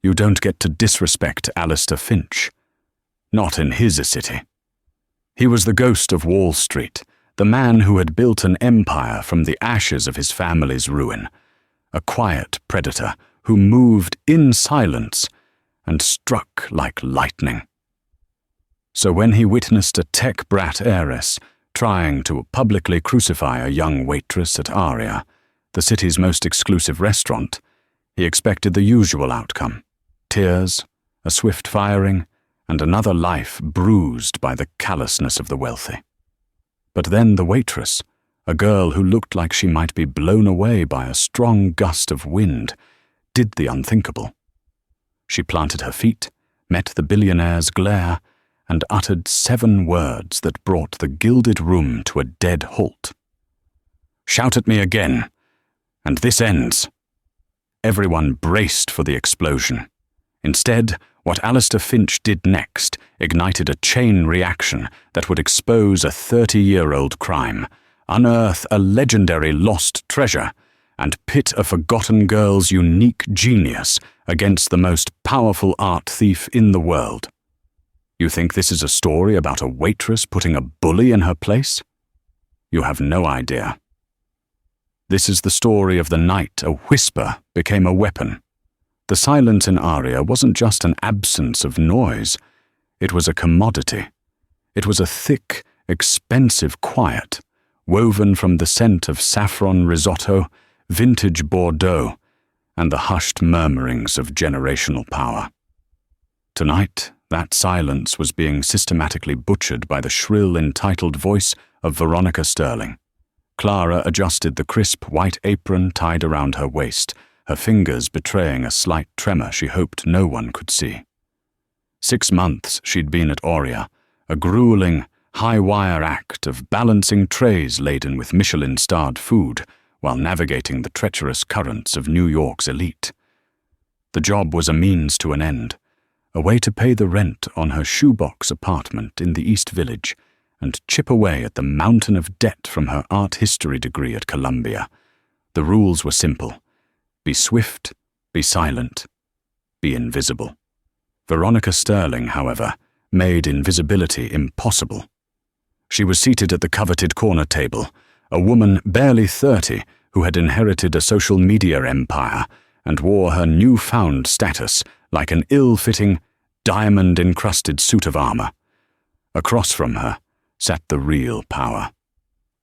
You don't get to disrespect Alistair Finch. Not in his city. He was the ghost of Wall Street, the man who had built an empire from the ashes of his family's ruin, a quiet predator who moved in silence and struck like lightning. So when he witnessed a tech brat heiress trying to publicly crucify a young waitress at Aria, the city's most exclusive restaurant, he expected the usual outcome: tears, a swift firing, and another life bruised by the callousness of the wealthy. But then the waitress, a girl who looked like she might be blown away by a strong gust of wind, did the unthinkable. She planted her feet, met the billionaire's glare, and uttered 7 words that brought the gilded room to a dead halt. "Shout at me again, and this ends." Everyone braced for the explosion. Instead, what Alistair Finch did next ignited a chain reaction that would expose a 30-year-old crime, unearth a legendary lost treasure, and pit a forgotten girl's unique genius against the most powerful art thief in the world. You think this is a story about a waitress putting a bully in her place? You have no idea. This is the story of the night a whisper became a weapon. The silence in Aria wasn't just an absence of noise. It was a commodity. It was a thick, expensive quiet, woven from the scent of saffron risotto, vintage Bordeaux, and the hushed murmurings of generational power. Tonight, that silence was being systematically butchered by the shrill, entitled voice of Veronica Sterling. Clara adjusted the crisp white apron tied around her waist, her fingers betraying a slight tremor she hoped no one could see. 6 months she'd been at Aria, a grueling, high-wire act of balancing trays laden with Michelin-starred food while navigating the treacherous currents of New York's elite. The job was a means to an end, a way to pay the rent on her shoebox apartment in the East Village and chip away at the mountain of debt from her art history degree at Columbia. The rules were simple. Be swift, be silent, be invisible. Veronica Sterling, however, made invisibility impossible. She was seated at the coveted corner table, a woman barely 30 who had inherited a social media empire and wore her newfound status like an ill-fitting, diamond-encrusted suit of armor. Across from her sat the real power,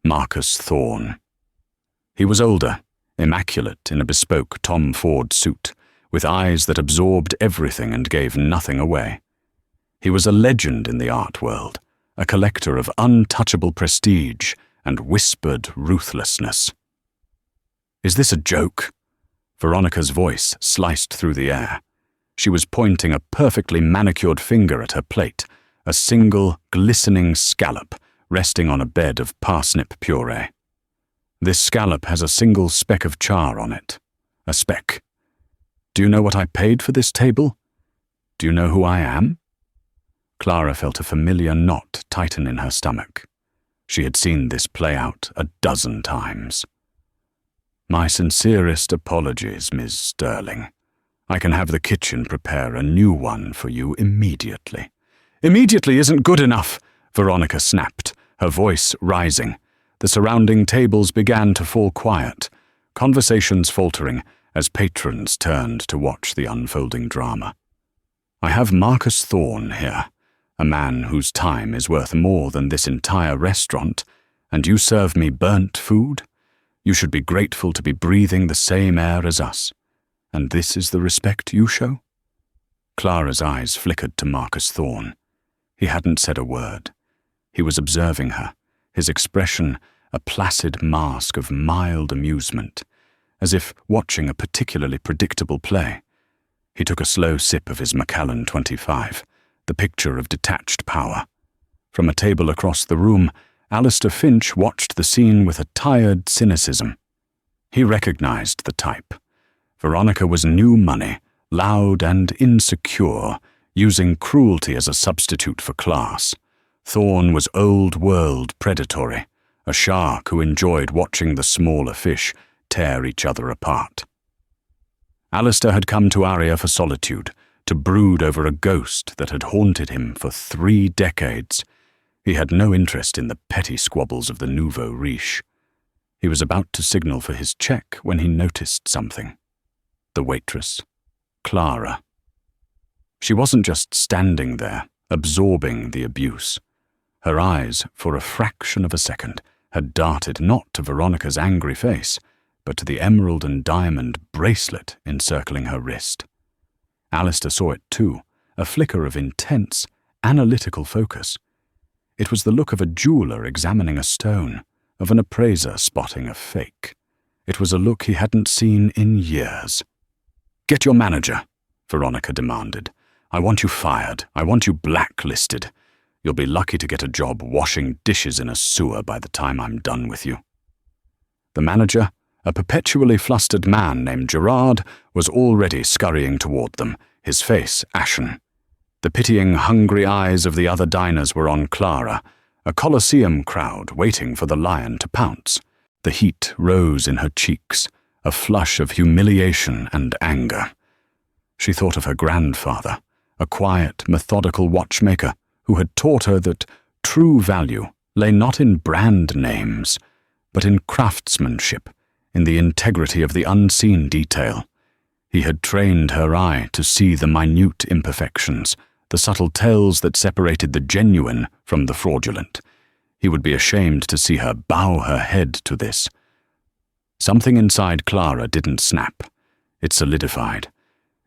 Marcus Thorne. He was older, immaculate in a bespoke Tom Ford suit, with eyes that absorbed everything and gave nothing away. He was a legend in the art world, a collector of untouchable prestige and whispered ruthlessness. "Is this a joke?" Veronica's voice sliced through the air. She was pointing a perfectly manicured finger at her plate, a single, glistening scallop resting on a bed of parsnip puree. "This scallop has a single speck of char on it. A speck. Do you know what I paid for this table? Do you know who I am?" Clara felt a familiar knot tighten in her stomach. She had seen this play out a dozen times. "My sincerest apologies, Ms. Sterling. I can have the kitchen prepare a new one for you immediately." "Immediately isn't good enough," Veronica snapped, her voice rising. The surrounding tables began to fall quiet, conversations faltering as patrons turned to watch the unfolding drama. "I have Marcus Thorne here, a man whose time is worth more than this entire restaurant, and you serve me burnt food? You should be grateful to be breathing the same air as us. And this is the respect you show?" Clara's eyes flickered to Marcus Thorne. He hadn't said a word. He was observing her, his expression a placid mask of mild amusement, as if watching a particularly predictable play. He took a slow sip of his Macallan 25, the picture of detached power. From a table across the room, Alistair Finch watched the scene with a tired cynicism. He recognized the type. Veronica was new money, loud and insecure, using cruelty as a substitute for class. Thorne was old-world predatory, a shark who enjoyed watching the smaller fish tear each other apart. Alistair had come to Aria for solitude, to brood over a ghost that had haunted him for 3 decades. He had no interest in the petty squabbles of the nouveau riche. He was about to signal for his check when he noticed something. The waitress, Clara. She wasn't just standing there, absorbing the abuse. Her eyes, for a fraction of a second, had darted not to Veronica's angry face, but to the emerald and diamond bracelet encircling her wrist. Alistair saw it too, a flicker of intense, analytical focus. It was the look of a jeweler examining a stone, of an appraiser spotting a fake. It was a look he hadn't seen in years. "Get your manager," Veronica demanded. "I want you fired. I want you blacklisted. You'll be lucky to get a job washing dishes in a sewer by the time I'm done with you." The manager, a perpetually flustered man named Gerard, was already scurrying toward them, his face ashen. The pitying, hungry eyes of the other diners were on Clara, a Colosseum crowd waiting for the lion to pounce. The heat rose in her cheeks, a flush of humiliation and anger. She thought of her grandfather, a quiet, methodical watchmaker who had taught her that true value lay not in brand names, but in craftsmanship, in the integrity of the unseen detail. He had trained her eye to see the minute imperfections, the subtle tells that separated the genuine from the fraudulent. He would be ashamed to see her bow her head to this. Something inside Clara didn't snap. It solidified.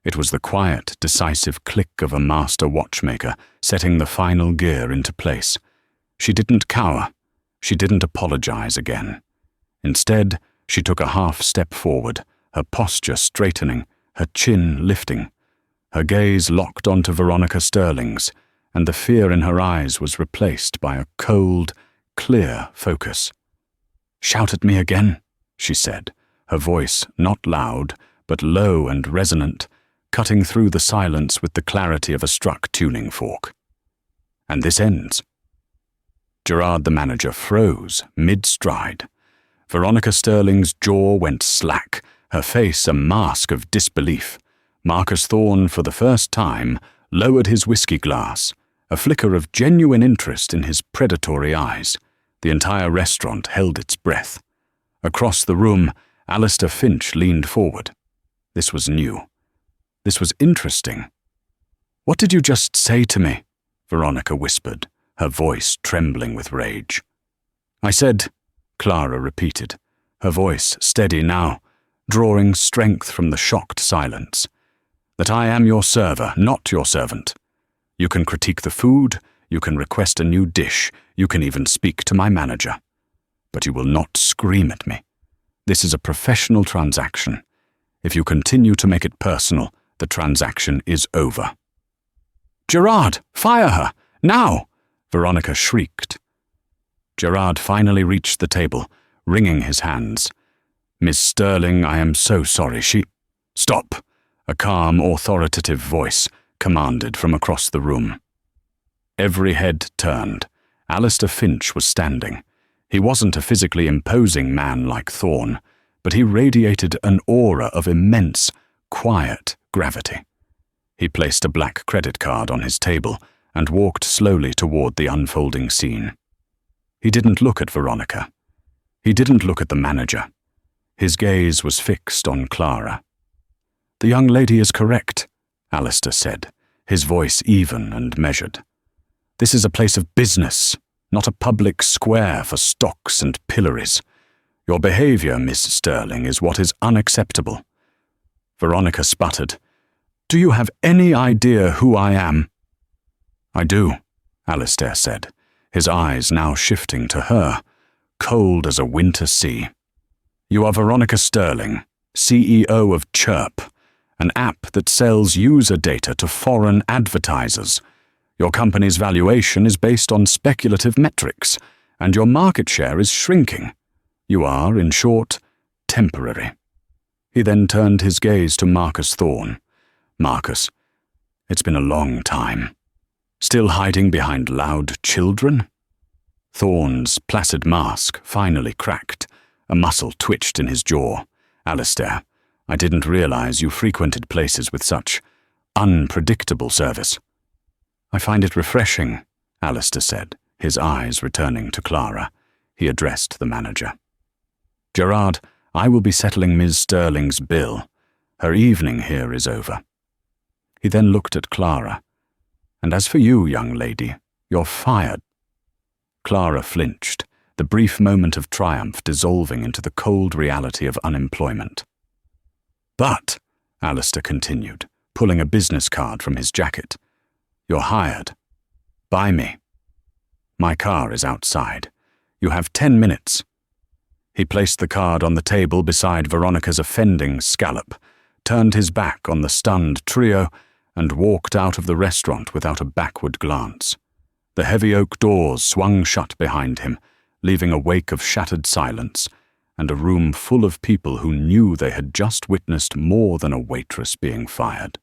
It was the quiet, decisive click of a master watchmaker setting the final gear into place. She didn't cower. She didn't apologize again. Instead, she took a half step forward, her posture straightening, her chin lifting. Her gaze locked onto Veronica Sterling's, and the fear in her eyes was replaced by a cold, clear focus. "Shout at me again," she said, her voice not loud, but low and resonant, cutting through the silence with the clarity of a struck tuning fork. "And this ends." Gerard the manager froze mid-stride. Veronica Sterling's jaw went slack, her face a mask of disbelief. Marcus Thorne, for the first time, lowered his whiskey glass, a flicker of genuine interest in his predatory eyes. The entire restaurant held its breath. Across the room, Alistair Finch leaned forward. This was new. This was interesting. "What did you just say to me?" Veronica whispered, her voice trembling with rage. "I said," Clara repeated, her voice steady now, drawing strength from the shocked silence, "that I am your server, not your servant. You can critique the food, you can request a new dish, you can even speak to my manager. But you will not scream at me. This is a professional transaction. If you continue to make it personal, the transaction is over." "Gerard, fire her! Now!" Veronica shrieked. Gerard finally reached the table, wringing his hands. "Miss Sterling, I am so sorry. Stop!" A calm, authoritative voice commanded from across the room. Every head turned. Alistair Finch was standing. He wasn't a physically imposing man like Thorne, but he radiated an aura of immense, quiet gravity. He placed a black credit card on his table and walked slowly toward the unfolding scene. He didn't look at Veronica. He didn't look at the manager. His gaze was fixed on Clara. "The young lady is correct," Alistair said, his voice even and measured. "This is a place of business, not a public square for stocks and pillories. Your behavior, Miss Sterling, is what is unacceptable." Veronica sputtered. "Do you have any idea who I am?" "I do," Alistair said, his eyes now shifting to her, cold as a winter sea. "You are Veronica Sterling, CEO of Chirp, an app that sells user data to foreign advertisers. Your company's valuation is based on speculative metrics, and your market share is shrinking. You are, in short, temporary." He then turned his gaze to Marcus Thorne. "Marcus, it's been a long time. Still hiding behind loud children?" Thorne's placid mask finally cracked. A muscle twitched in his jaw. "Alistair, I didn't realize you frequented places with such unpredictable service." "I find it refreshing," Alistair said, his eyes returning to Clara. He addressed the manager. "Gerard, I will be settling Ms. Sterling's bill. Her evening here is over." He then looked at Clara. "And as for you, young lady, you're fired." Clara flinched, the brief moment of triumph dissolving into the cold reality of unemployment. "But," Alistair continued, pulling a business card from his jacket, "you're hired. By me. My car is outside. You have 10 minutes. He placed the card on the table beside Veronica's offending scallop, turned his back on the stunned trio, and walked out of the restaurant without a backward glance. The heavy oak doors swung shut behind him, leaving a wake of shattered silence, and a room full of people who knew they had just witnessed more than a waitress being fired.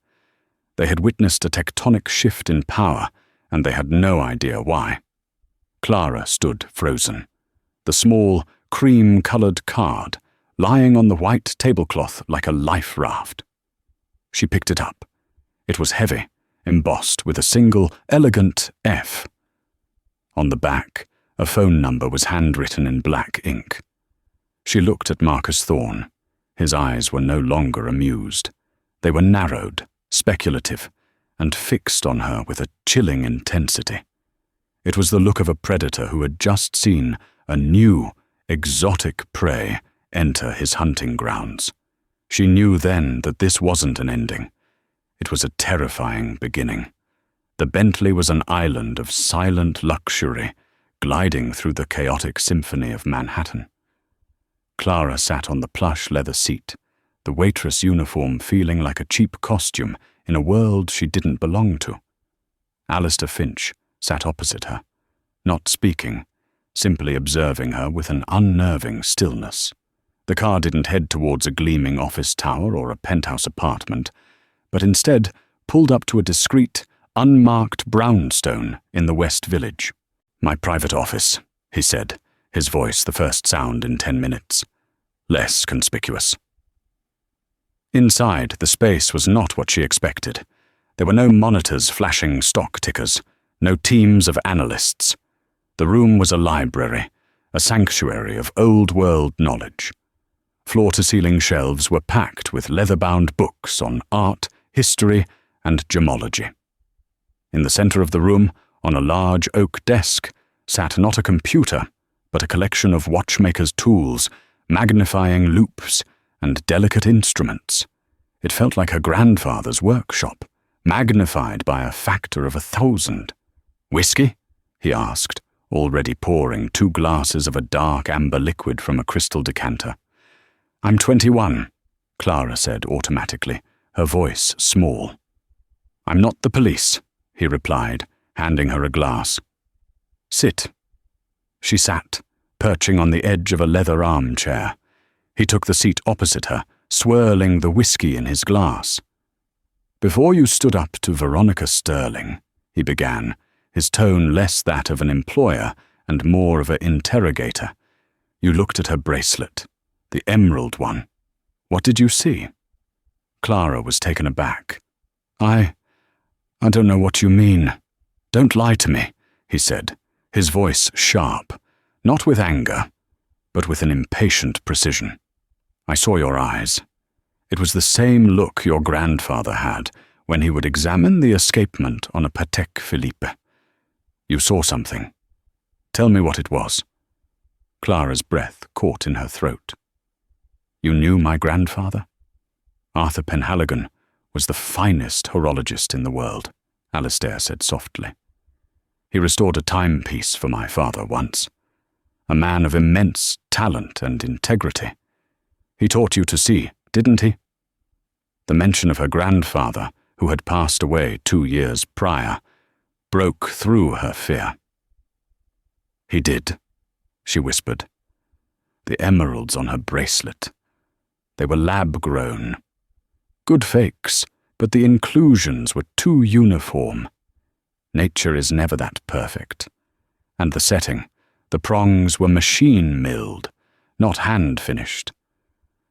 They had witnessed a tectonic shift in power, and they had no idea why. Clara stood frozen, the small, cream-colored card lying on the white tablecloth like a life raft. She picked it up. It was heavy, embossed with a single, elegant F. On the back, a phone number was handwritten in black ink. She looked at Marcus Thorne. His eyes were no longer amused. They were narrowed, speculative, and fixed on her with a chilling intensity. It was the look of a predator who had just seen a new, exotic prey enter his hunting grounds. She knew then that this wasn't an ending. It was a terrifying beginning. The Bentley was an island of silent luxury, gliding through the chaotic symphony of Manhattan. Clara sat on the plush leather seat, the waitress uniform feeling like a cheap costume in a world she didn't belong to. Alistair Finch sat opposite her, not speaking, simply observing her with an unnerving stillness. The car didn't head towards a gleaming office tower or a penthouse apartment, but instead pulled up to a discreet, unmarked brownstone in the West Village. "My private office," he said, his voice the first sound in 10 minutes. Less conspicuous. Inside, the space was not what she expected. There were no monitors flashing stock tickers, no teams of analysts. The room was a library, a sanctuary of old-world knowledge. Floor-to-ceiling shelves were packed with leather-bound books on art, history, and gemology. In the center of the room, on a large oak desk, sat not a computer, but a collection of watchmakers' tools, magnifying loupes, and delicate instruments. It felt like her grandfather's workshop, magnified by a factor of 1,000. "Whiskey?" he asked, already pouring 2 glasses of a dark amber liquid from a crystal decanter. "I'm 21, Clara said automatically, her voice small. "I'm not the police," he replied, handing her a glass. "Sit." She sat, perching on the edge of a leather armchair. He took the seat opposite her, swirling the whiskey in his glass. "Before you stood up to Veronica Sterling," he began, his tone less that of an employer and more of an interrogator, "you looked at her bracelet, the emerald one. What did you see?" Clara was taken aback. I don't know what you mean." "Don't lie to me," he said, his voice sharp, not with anger, but with an impatient precision. "I saw your eyes. It was the same look your grandfather had when he would examine the escapement on a Patek Philippe. You saw something. Tell me what it was." Clara's breath caught in her throat. "You knew my grandfather?" "Arthur Penhaligon was the finest horologist in the world," Alistair said softly. "He restored a timepiece for my father once. A man of immense talent and integrity. He taught you to see, didn't he?" The mention of her grandfather, who had passed away 2 years prior, broke through her fear. "He did," she whispered. The emeralds on her bracelet. They were lab-grown. Good fakes, but the inclusions were too uniform. Nature is never that perfect. And the setting, the prongs were machine-milled, not hand-finished.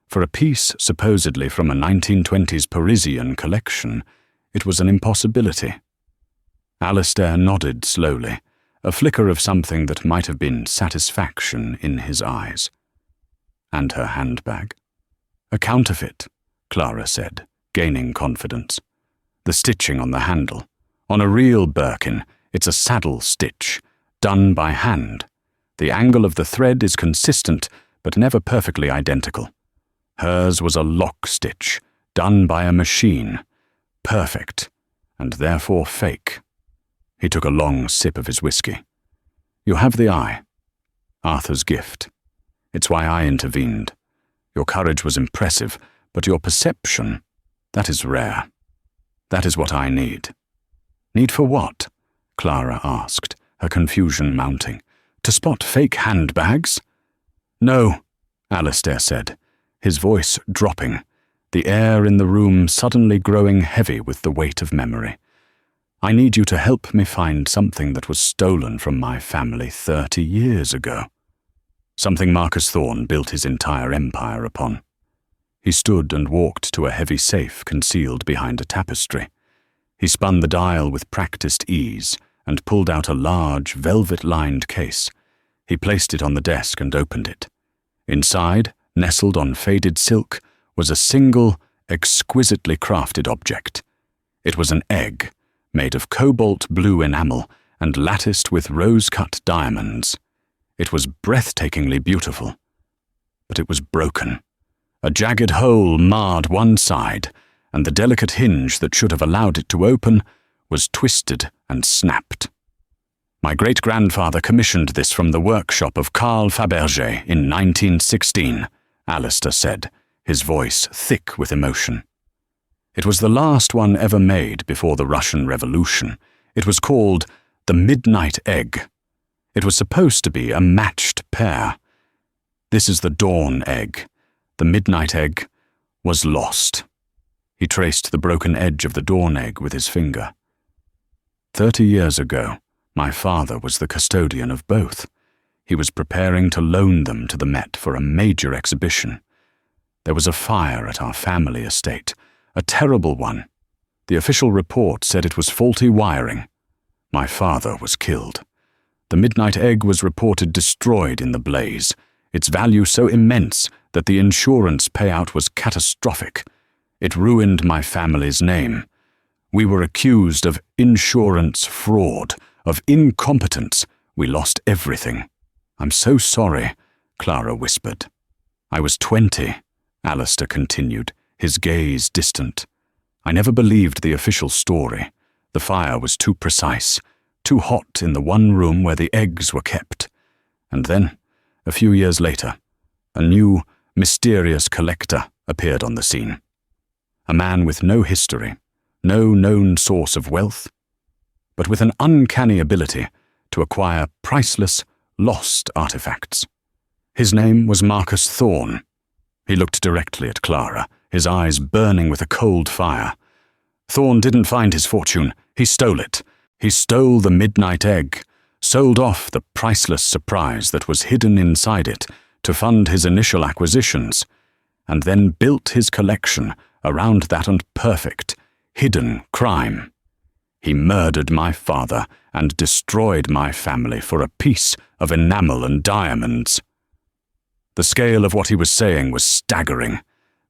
For a piece supposedly from a 1920s Parisian collection, it was an impossibility. Alistair nodded slowly, a flicker of something that might have been satisfaction in his eyes. And her handbag? A counterfeit, Clara said, gaining confidence. The stitching on the handle. On a real Birkin, it's a saddle stitch, done by hand. The angle of the thread is consistent, but never perfectly identical. Hers was a lock stitch, done by a machine. Perfect, and therefore fake. He took a long sip of his whiskey. You have the eye. Arthur's gift. It's why I intervened. Your courage was impressive, but your perception, that is rare. That is what I need. Need for what? Clara asked, her confusion mounting. To spot fake handbags? No, Alistair said, his voice dropping, the air in the room suddenly growing heavy with the weight of memory. I need you to help me find something that was stolen from my family 30 years ago. Something Marcus Thorne built his entire empire upon. He stood and walked to a heavy safe concealed behind a tapestry. He spun the dial with practiced ease and pulled out a large, velvet-lined case. He placed it on the desk and opened it. Inside, nestled on faded silk, was a single, exquisitely crafted object. It was an egg, made of cobalt blue enamel and latticed with rose-cut diamonds. It was breathtakingly beautiful. But it was broken. A jagged hole marred one side, and the delicate hinge that should have allowed it to open was twisted and snapped. My great-grandfather commissioned this from the workshop of Carl Fabergé in 1916, Alistair said, his voice thick with emotion. It was the last one ever made before the Russian Revolution. It was called the Midnight Egg. It was supposed to be a matched pair. This is the Dawn Egg. The Midnight Egg was lost. He traced the broken edge of the Dawn Egg with his finger. 30 years ago, my father was the custodian of both. He was preparing to loan them to the Met for a major exhibition. There was a fire at our family estate, a terrible one. The official report said it was faulty wiring. My father was killed. The Midnight Egg was reported destroyed in the blaze, its value so immense that the insurance payout was catastrophic. It ruined my family's name. We were accused of insurance fraud, of incompetence. We lost everything. I'm so sorry, Clara whispered. I was 20, Alistair continued, his gaze distant. I never believed the official story. The fire was too precise, too hot in the one room where the eggs were kept. And then, a few years later, a new, mysterious collector appeared on the scene. A man with no history, no known source of wealth, but with an uncanny ability to acquire priceless, lost artifacts. His name was Marcus Thorne. He looked directly at Clara, his eyes burning with a cold fire. Thorne didn't find his fortune. He stole it. He stole the Midnight Egg, sold off the priceless surprise that was hidden inside it to fund his initial acquisitions, and then built his collection around that perfect, hidden crime. He murdered my father and destroyed my family for a piece of enamel and diamonds. The scale of what he was saying was staggering.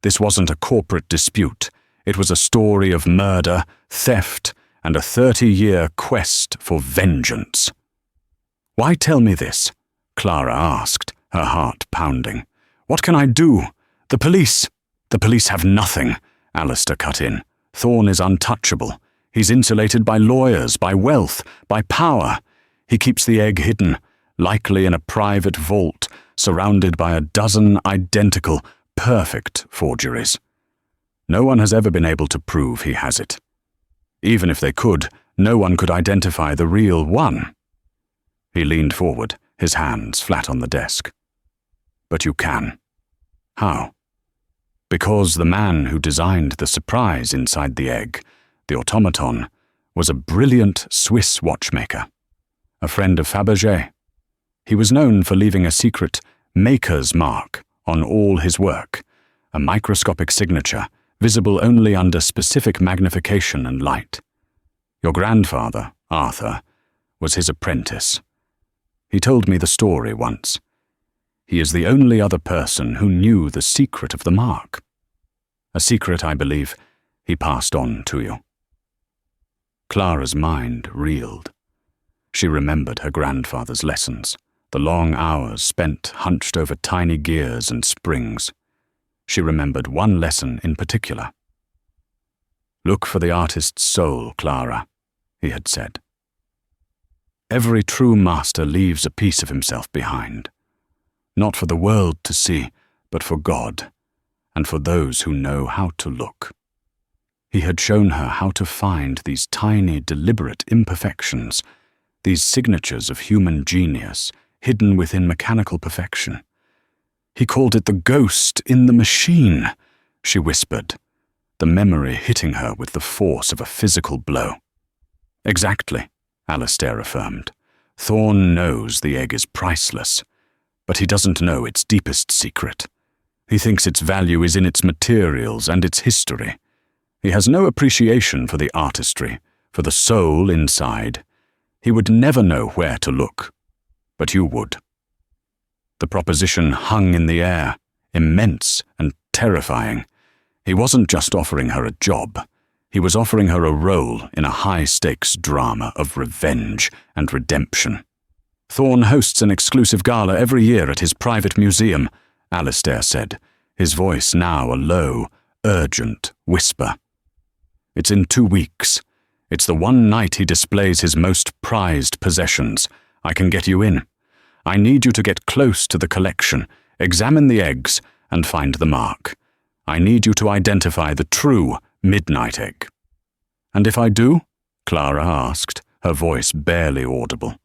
This wasn't a corporate dispute. It was a story of murder, theft, and a 30-year quest for vengeance. Why tell me this? Clara asked, her heart pounding. What can I do? The police have nothing, Alistair cut in. Thorne is untouchable. He's insulated by lawyers, by wealth, by power. He keeps the egg hidden, likely in a private vault, surrounded by a dozen identical, perfect forgeries. No one has ever been able to prove he has it. Even if they could, no one could identify the real one. He leaned forward, his hands flat on the desk. But you can. How? Because the man who designed the surprise inside the egg, the automaton, was a brilliant Swiss watchmaker, a friend of Fabergé. He was known for leaving a secret maker's mark on all his work, a microscopic signature, visible only under specific magnification and light. Your grandfather, Arthur, was his apprentice. He told me the story once. He is the only other person who knew the secret of the mark. A secret, I believe, he passed on to you." Clara's mind reeled. She remembered her grandfather's lessons, the long hours spent hunched over tiny gears and springs. She remembered one lesson in particular. "Look for the artist's soul, Clara," he had said. "Every true master leaves a piece of himself behind, not for the world to see, but for God, and for those who know how to look." He had shown her how to find these tiny, deliberate imperfections, these signatures of human genius hidden within mechanical perfection. "He called it the ghost in the machine," she whispered, the memory hitting her with the force of a physical blow. "Exactly," Alistair affirmed. "Thorne knows the egg is priceless, but he doesn't know its deepest secret. He thinks its value is in its materials and its history. He has no appreciation for the artistry, for the soul inside. He would never know where to look, but you would." The proposition hung in the air, immense and terrifying. He wasn't just offering her a job. He was offering her a role in a high-stakes drama of revenge and redemption. "Thorne hosts an exclusive gala every year at his private museum," Alistair said, his voice now a low, urgent whisper. "It's in 2 weeks. It's the one night he displays his most prized possessions. I can get you in. I need you to get close to the collection, examine the eggs, and find the mark. I need you to identify the true midnight egg." "And if I do?" Clara asked, her voice barely audible.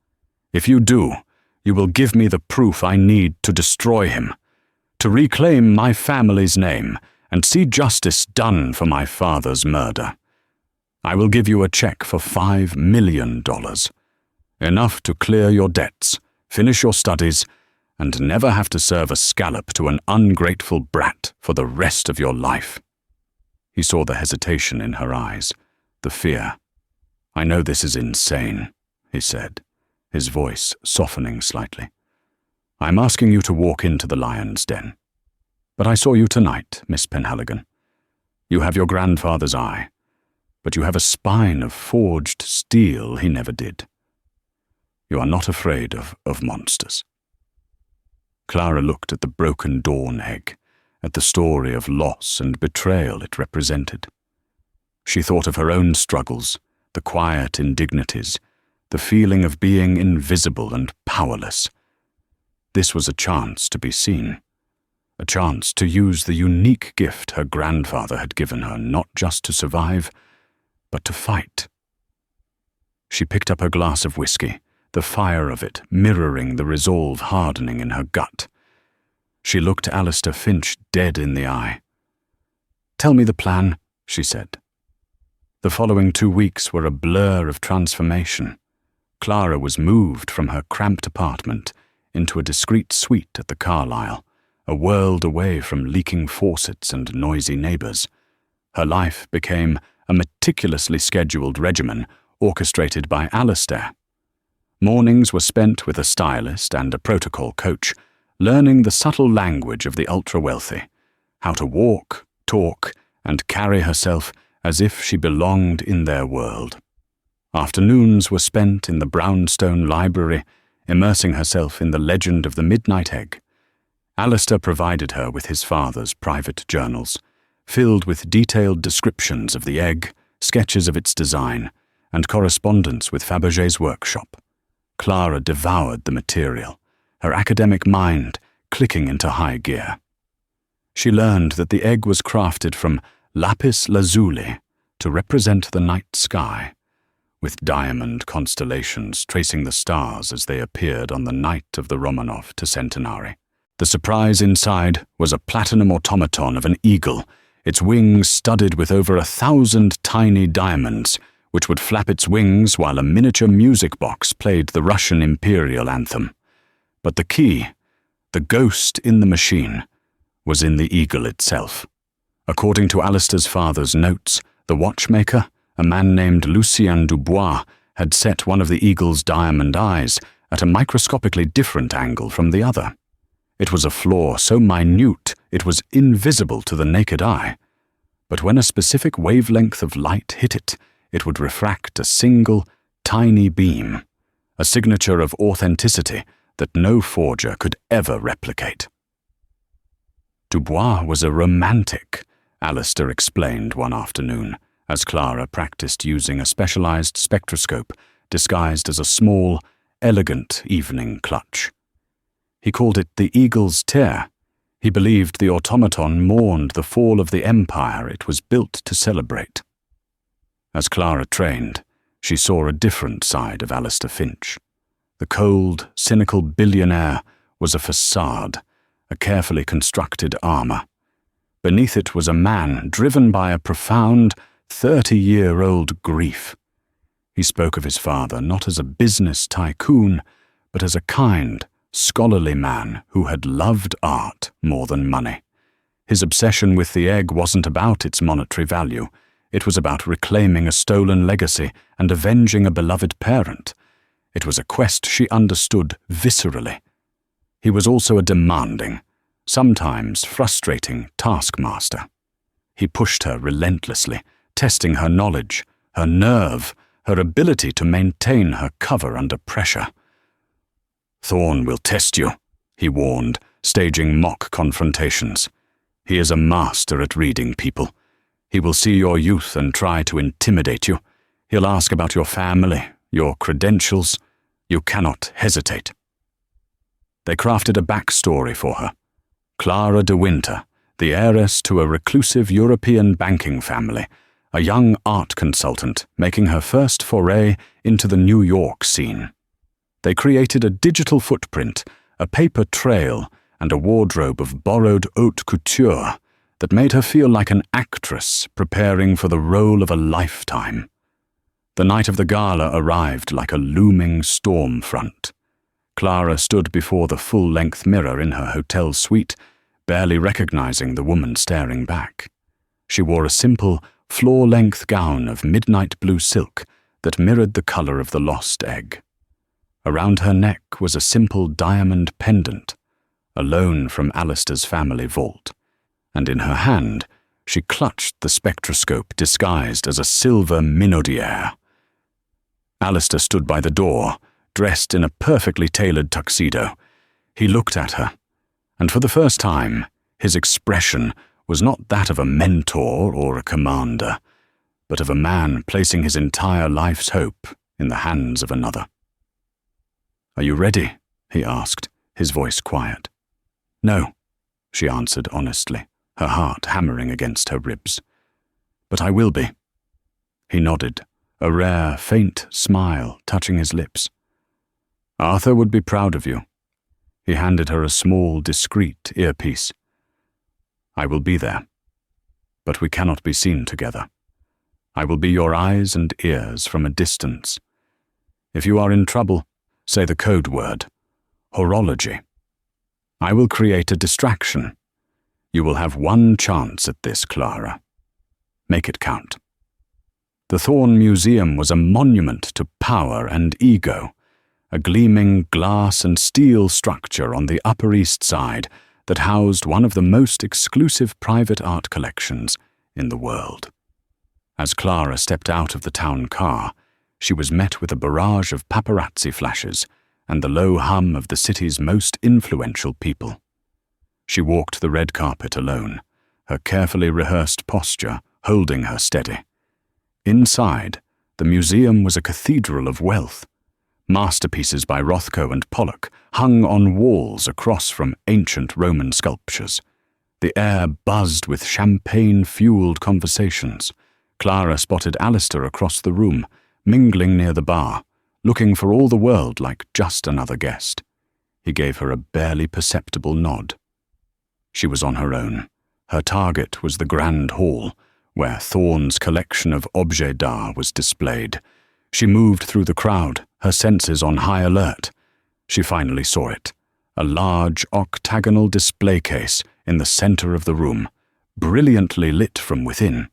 "If you do, you will give me the proof I need to destroy him, to reclaim my family's name and see justice done for my father's murder. I will give you a check for $5 million, enough to clear your debts, finish your studies, and never have to serve a scallop to an ungrateful brat for the rest of your life." He saw the hesitation in her eyes, the fear. "I know this is insane," he said, his voice softening slightly. "I'm asking you to walk into the lion's den. But I saw you tonight, Miss Penhaligon. You have your grandfather's eye, but you have a spine of forged steel he never did. You are not afraid of monsters." Clara looked at the broken dawn egg, at the story of loss and betrayal it represented. She thought of her own struggles, the quiet indignities, the feeling of being invisible and powerless. This was a chance to be seen, a chance to use the unique gift her grandfather had given her, not just to survive, but to fight. She picked up her glass of whiskey, the fire of it mirroring the resolve hardening in her gut. She looked Alistair Finch dead in the eye. "Tell me the plan," she said. The following 2 weeks were a blur of transformation. Clara was moved from her cramped apartment into a discreet suite at the Carlyle, a world away from leaking faucets and noisy neighbors. Her life became a meticulously scheduled regimen orchestrated by Alistair. Mornings were spent with a stylist and a protocol coach, learning the subtle language of the ultra-wealthy, how to walk, talk, and carry herself as if she belonged in their world. Afternoons were spent in the brownstone library, immersing herself in the legend of the midnight egg. Alistair provided her with his father's private journals, filled with detailed descriptions of the egg, sketches of its design, and correspondence with Fabergé's workshop. Clara devoured the material, her academic mind clicking into high gear. She learned that the egg was crafted from lapis lazuli to represent the night sky, with diamond constellations tracing the stars as they appeared on the night of the Romanov centenary. The surprise inside was a platinum automaton of an eagle, its wings studded with over 1,000 tiny diamonds, which would flap its wings while a miniature music box played the Russian imperial anthem. But the key, the ghost in the machine, was in the eagle itself. According to Alistair's father's notes, the watchmaker, a man named Lucien Dubois, had set one of the eagle's diamond eyes at a microscopically different angle from the other. It was a flaw so minute it was invisible to the naked eye, but when a specific wavelength of light hit it, it would refract a single, tiny beam, a signature of authenticity that no forger could ever replicate. Dubois was a romantic, Alistair explained one afternoon, as Clara practiced using a specialized spectroscope disguised as a small, elegant evening clutch. He called it the Eagle's Tear. He believed the automaton mourned the fall of the empire it was built to celebrate. As Clara trained, she saw a different side of Alistair Finch. The cold, cynical billionaire was a facade, a carefully constructed armor. Beneath it was a man driven by a profound, 30-year-old grief. He spoke of his father not as a business tycoon, but as a kind, scholarly man who had loved art more than money. His obsession with the egg wasn't about its monetary value. It was about reclaiming a stolen legacy and avenging a beloved parent. It was a quest she understood viscerally. He was also a demanding, sometimes frustrating taskmaster. He pushed her relentlessly, testing her knowledge, her nerve, her ability to maintain her cover under pressure. "Thorn will test you," he warned, staging mock confrontations. "He is a master at reading people. He will see your youth and try to intimidate you. He'll ask about your family, your credentials. You cannot hesitate." They crafted a backstory for her. Clara de Winter, the heiress to a reclusive European banking family, a young art consultant making her first foray into the New York scene. They created a digital footprint, a paper trail, and a wardrobe of borrowed haute couture that made her feel like an actress preparing for the role of a lifetime. The night of the gala arrived like a looming storm front. Clara stood before the full-length mirror in her hotel suite, barely recognizing the woman staring back. She wore a simple, floor-length gown of midnight blue silk that mirrored the color of the lost egg. Around her neck was a simple diamond pendant, a loan from Alistair's family vault, and in her hand she clutched the spectroscope disguised as a silver minaudière. Alistair stood by the door, dressed in a perfectly tailored tuxedo. He looked at her, and for the first time, his expression was not that of a mentor or a commander, but of a man placing his entire life's hope in the hands of another. "Are you ready?" he asked, his voice quiet. "No," she answered honestly, her heart hammering against her ribs. "But I will be." He nodded, a rare, faint smile touching his lips. "Arthur would be proud of you." He handed her a small, discreet earpiece. "I will be there, but we cannot be seen together. I will be your eyes and ears from a distance. If you are in trouble, say the code word, horology. I will create a distraction. You will have one chance at this, Clara. Make it count." The Thorn Museum was a monument to power and ego, a gleaming glass and steel structure on the Upper East Side that housed one of the most exclusive private art collections in the world. As Clara stepped out of the town car, she was met with a barrage of paparazzi flashes and the low hum of the city's most influential people. She walked the red carpet alone, her carefully rehearsed posture holding her steady. Inside, the museum was a cathedral of wealth. Masterpieces by Rothko and Pollock hung on walls across from ancient Roman sculptures. The air buzzed with champagne-fueled conversations. Clara spotted Alistair across the room, mingling near the bar, looking for all the world like just another guest. He gave her a barely perceptible nod. She was on her own. Her target was the Grand Hall, where Thorn's collection of objets d'art was displayed. She moved through the crowd, her senses on high alert. She finally saw it, a large octagonal display case in the center of the room, brilliantly lit from within.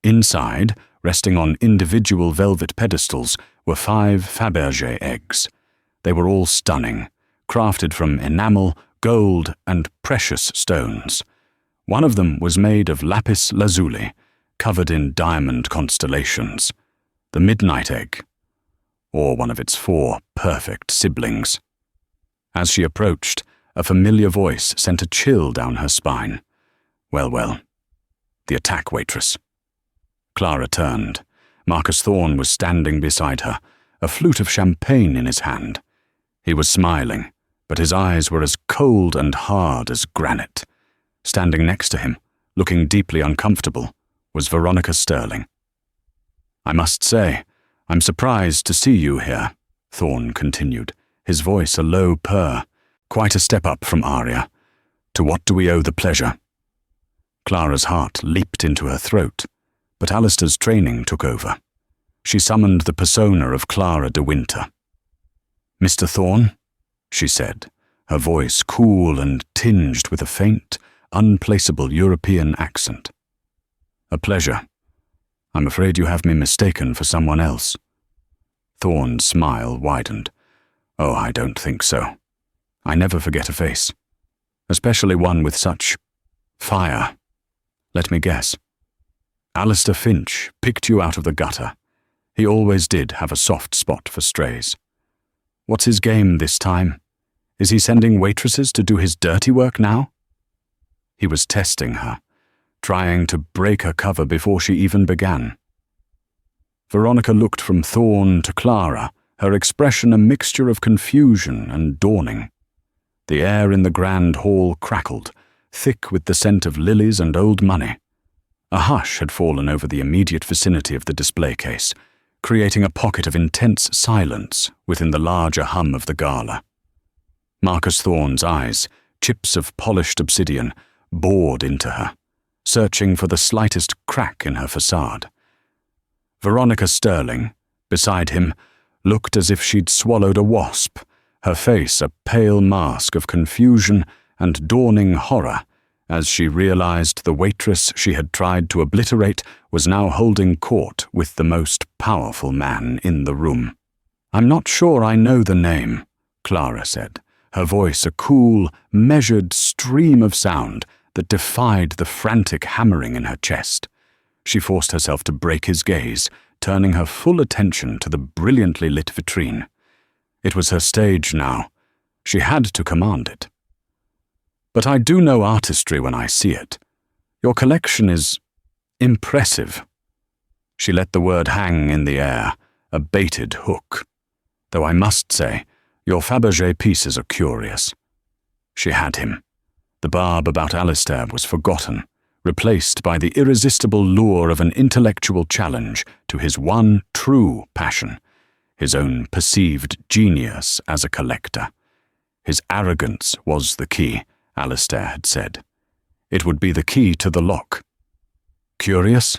Inside, resting on individual velvet pedestals, were 5 Fabergé eggs. They were all stunning, crafted from enamel, gold, and precious stones. One of them was made of lapis lazuli, covered in diamond constellations, the midnight egg, or one of its 4 perfect siblings. As she approached, a familiar voice sent a chill down her spine. Well, well. The attack waitress. Clara turned. Marcus Thorne was standing beside her, a flute of champagne in his hand. He was smiling, but his eyes were as cold and hard as granite. Standing next to him, looking deeply uncomfortable, was Veronica Sterling. "I must say, I'm surprised to see you here," Thorne continued, his voice a low purr, quite a step up from Arya. "To what do we owe the pleasure?" Clara's heart leaped into her throat, but Alistair's training took over. She summoned the persona of Clara de Winter. "Mr. Thorne," she said, her voice cool and tinged with a faint, unplaceable European accent. "A pleasure. I'm afraid you have me mistaken for someone else." Thorne's smile widened. "Oh, I don't think so. I never forget a face, especially one with such fire. Let me guess. Alistair Finch picked you out of the gutter. He always did have a soft spot for strays. What's his game this time? Is he sending waitresses to do his dirty work now?" He was testing her, trying to break her cover before she even began. Veronica looked from Thorne to Clara, her expression a mixture of confusion and dawning. The air in the grand hall crackled, thick with the scent of lilies and old money. A hush had fallen over the immediate vicinity of the display case, creating a pocket of intense silence within the larger hum of the gala. Marcus Thorne's eyes, chips of polished obsidian, bored into her, searching for the slightest crack in her facade. Veronica Sterling, beside him, looked as if she'd swallowed a wasp, her face a pale mask of confusion and dawning horror, as she realized the waitress she had tried to obliterate was now holding court with the most powerful man in the room. "I'm not sure I know the name," Clara said, her voice a cool, measured stream of sound that defied the frantic hammering in her chest. She forced herself to break his gaze, turning her full attention to the brilliantly lit vitrine. It was her stage now. She had to command it. "But I do know artistry when I see it. Your collection is impressive." She let the word hang in the air, a baited hook. "Though I must say, your Fabergé pieces are curious." She had him. The barb about Alistair was forgotten, replaced by the irresistible lure of an intellectual challenge to his one true passion, his own perceived genius as a collector. His arrogance was the key, Alistair had said. It would be the key to the lock. "Curious?"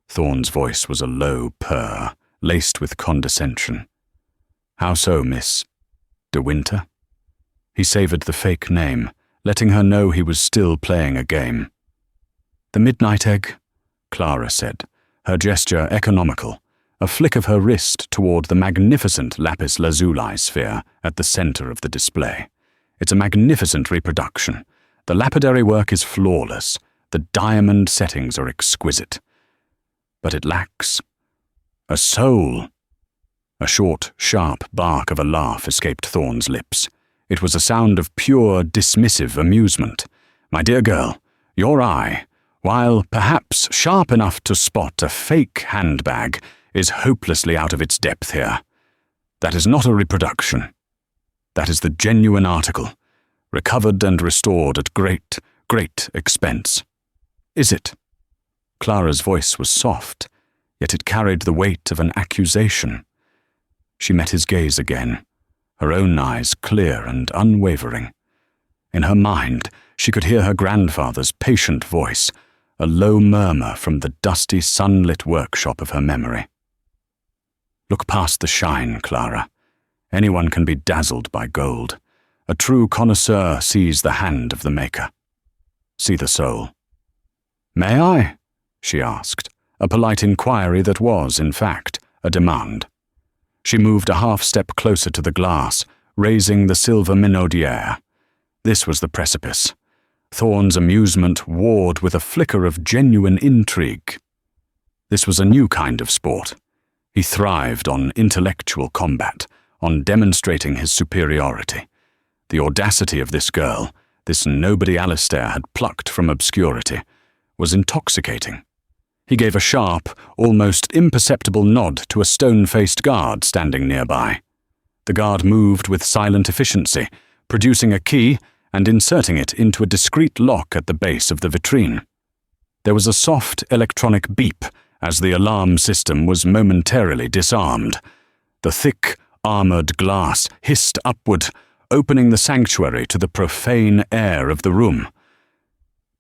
Thorne's voice was a low purr, laced with condescension. "How so, Miss De Winter?" He savoured the fake name, letting her know he was still playing a game. "The midnight egg," Clara said, her gesture economical, a flick of her wrist toward the magnificent lapis lazuli sphere at the center of the display. "It's a magnificent reproduction. The lapidary work is flawless. The diamond settings are exquisite. But it lacks a soul." A short, sharp bark of a laugh escaped Thorne's lips. It was a sound of pure, dismissive amusement. "My dear girl, your eye, while perhaps sharp enough to spot a fake handbag, is hopelessly out of its depth here. That is not a reproduction. That is the genuine article, recovered and restored at great, great expense." "Is it?" Clara's voice was soft, yet it carried the weight of an accusation. She met his gaze again, her own eyes clear and unwavering. In her mind, she could hear her grandfather's patient voice, a low murmur from the dusty, sunlit workshop of her memory. "Look past the shine, Clara. Anyone can be dazzled by gold. A true connoisseur sees the hand of the maker. See the soul. "May I?" she asked, a polite inquiry that was, in fact, a demand. She moved a half-step closer to the glass, raising the silver minaudière. This was the precipice. Thorne's amusement warred with a flicker of genuine intrigue. This was a new kind of sport. He thrived on intellectual combat, on demonstrating his superiority. The audacity of this girl, this nobody Alistair had plucked from obscurity, was intoxicating. He gave a sharp, almost imperceptible nod to a stone-faced guard standing nearby. The guard moved with silent efficiency, producing a key and inserting it into a discreet lock at the base of the vitrine. There was a soft electronic beep as the alarm system was momentarily disarmed. The thick, armored glass hissed upward, opening the sanctuary to the profane air of the room.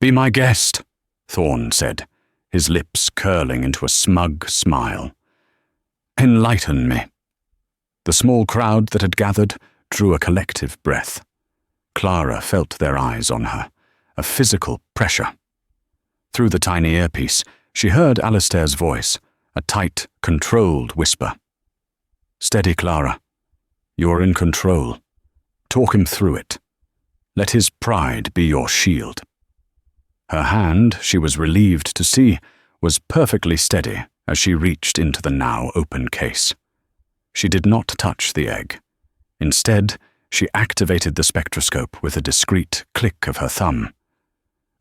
"Be my guest," Thorne said, his lips curling into a smug smile. "Enlighten me." The small crowd that had gathered drew a collective breath. Clara felt their eyes on her, a physical pressure. Through the tiny earpiece, she heard Alistair's voice, a tight, controlled whisper. "Steady, Clara. You're in control. Talk him through it. Let his pride be your shield." Her hand, she was relieved to see, was perfectly steady as she reached into the now open case. She did not touch the egg. Instead, she activated the spectroscope with a discreet click of her thumb.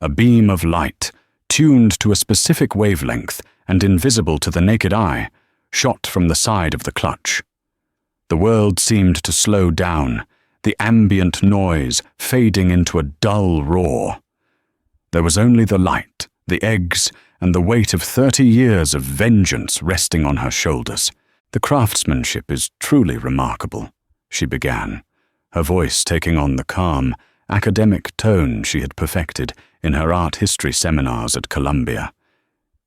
A beam of light, tuned to a specific wavelength and invisible to the naked eye, shot from the side of the clutch. The world seemed to slow down, the ambient noise fading into a dull roar. There was only the light, the eggs, and the weight of 30 years of vengeance resting on her shoulders. "The craftsmanship is truly remarkable," she began, her voice taking on the calm, academic tone she had perfected in her art history seminars at Columbia.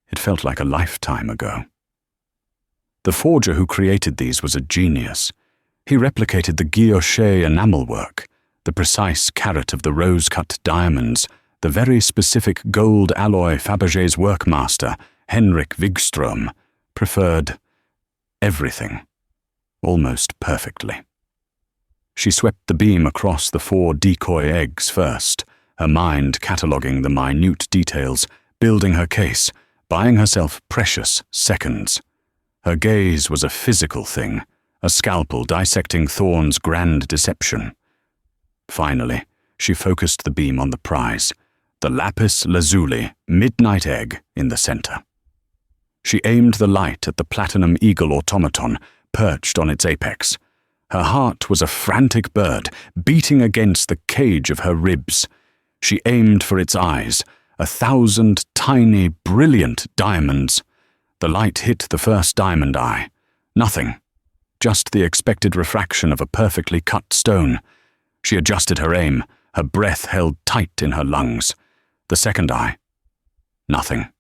It felt like a lifetime ago. The forger who created these was a genius. He replicated the guilloche enamel work, the precise carat of the rose-cut diamonds, the very specific gold alloy Fabergé's workmaster, Henrik Wigström, preferred everything, almost perfectly. She swept the beam across the 4 decoy eggs first, her mind cataloguing the minute details, building her case, buying herself precious seconds. Her gaze was a physical thing, a scalpel dissecting Thorne's grand deception. Finally, she focused the beam on the prize, the lapis lazuli midnight egg in the center. She aimed the light at the platinum eagle automaton perched on its apex. Her heart was a frantic bird beating against the cage of her ribs. She aimed for its eyes, 1,000 tiny, brilliant diamonds. The light hit the first diamond eye. Nothing. Just the expected refraction of a perfectly cut stone. She adjusted her aim, her breath held tight in her lungs. The second eye. Nothing.